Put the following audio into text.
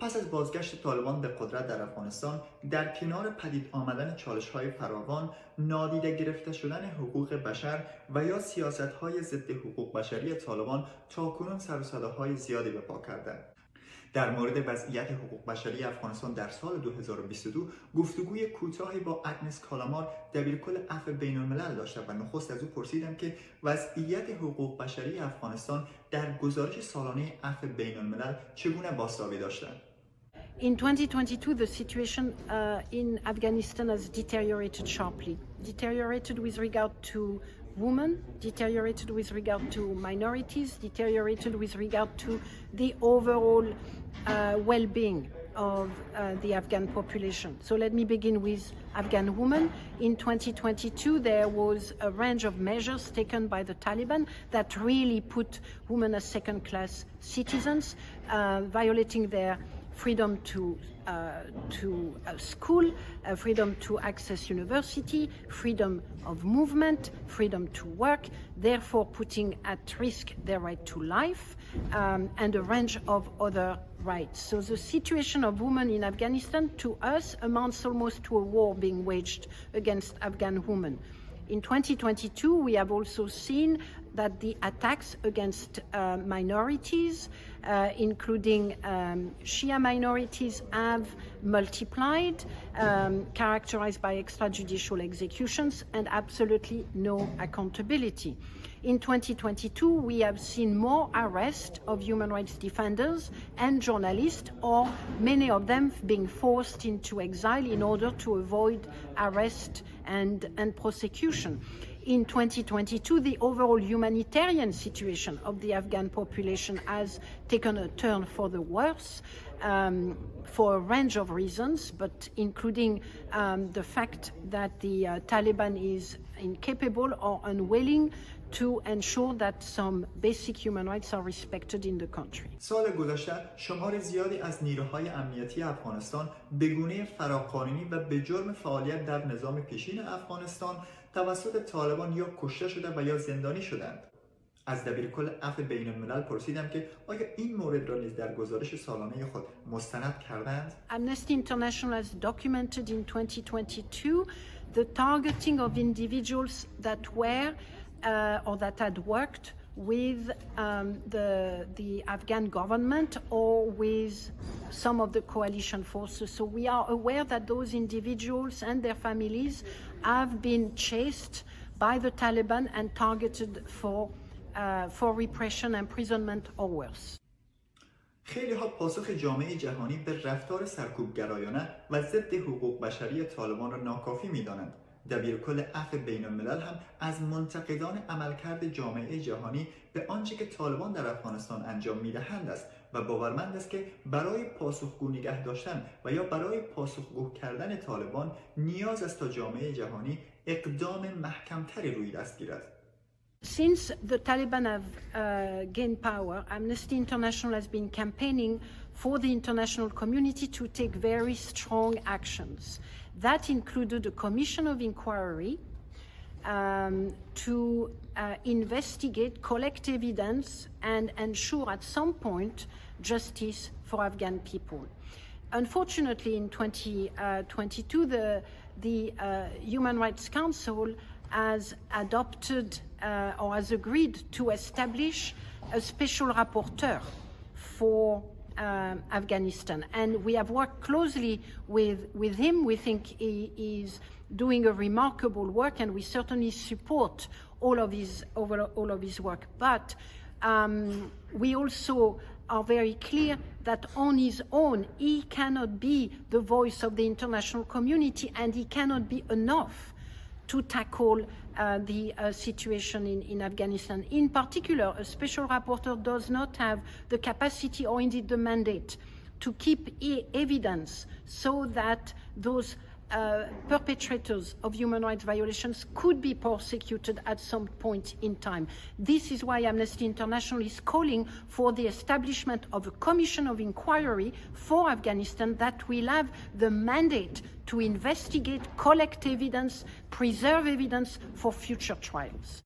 پس از بازگشت طالبان به قدرت در افغانستان، در کنار پدید آمدن چالش‌های فراوان، نادیده گرفته شدن حقوق بشر و یا سیاست‌های ضد حقوق بشری طالبان تاکنون سر و صداهای زیادی به پا کردند. در مورد وضعیت حقوق بشری افغانستان در سال 2022 گفتگوی کوتاهی با اگنس کالامار دبیرکل ار.اف.ای بین الملل داشتم و نخست از او پرسیدم که وضعیت حقوق بشری افغانستان در گزارش سالانه ار.اف.ای بین الملل چگونه بازتابی داشتند. In 2022, the situation in Afghanistan has deteriorated sharply. Deteriorated with regard to women, deteriorated with regard to minorities, deteriorated with regard to the overall well-being of the Afghan population. So let me begin with Afghan women. In 2022, there was a range of measures taken by the Taliban that really put women as second-class citizens, violating their freedom to school, freedom to access university, freedom of movement, freedom to work, therefore putting at risk their right to life and a range of other rights. So the situation of women in Afghanistan to us amounts almost to a war being waged against Afghan women. In 2022, we have also seen that the attacks against minorities, including Shia minorities, have multiplied, characterized by extrajudicial executions and absolutely no accountability. In 2022, we have seen more arrests of human rights defenders and journalists, or many of them being forced into exile in order to avoid arrest and prosecution. In 2022, the overall humanitarian situation of the Afghan population has taken a turn for the worse for a range of reasons, but including the fact that the Taliban is incapable or unwilling to ensure that some basic human rights are respected in the country. سال گذشته شمار زیادی از نیروهای امنیتی افغانستان به گونه فراقانونی و به جرم فعالیت در نظام پیشین افغانستان توسط طالبان یا کشته شده و یا زندانی شدند. از دبیرکل ار.اف.ای بین الملل پرسیدم که آیا این مورد را نیز در گزارش سالانه خود مستند کردند؟ Amnesty International has documented in 2022 the targeting of individuals that were or that had worked with the Afghan government or with some of the coalition forces. So we are aware that those individuals and their families have been chased by the Taliban and targeted for repression, imprisonment or worse. خیلی ها پاسخ جامعه جهانی به رفتار سرکوبگرایانه و ضد حقوق بشری طالبان را ناکافی می‌دانند. دبیرکل ار.اف.ای بین الملل هم از منتقدان عملکرد جامعه جهانی به آنچه که طالبان در افغانستان انجام می‌دهند است و باورمند است که برای پاسخگو نگه داشتن و یا برای پاسخگو کردن طالبان نیاز است تا جامعه جهانی اقدام محکم‌تری روی دست گیرد. Since the Taliban have gained power, Amnesty International has been campaigning for the international community to take very strong actions. That included a commission of inquiry to investigate, collect evidence, and ensure at some point justice for Afghan people. Unfortunately, in 2022, the Human Rights Council has adopted or has agreed to establish a special rapporteur for Afghanistan, and we have worked closely with him. We think he is doing a remarkable work, and we certainly support all of his work. But we also are very clear that on his own he cannot be the voice of the international community, and he cannot be enough to tackle the situation in Afghanistan. In particular, a special rapporteur does not have the capacity or indeed the mandate to keep evidence so that those perpetrators of human rights violations could be prosecuted at some point in time. This is why Amnesty International is calling for the establishment of a commission of inquiry for Afghanistan that will have the mandate to investigate, collect evidence, preserve evidence for future trials.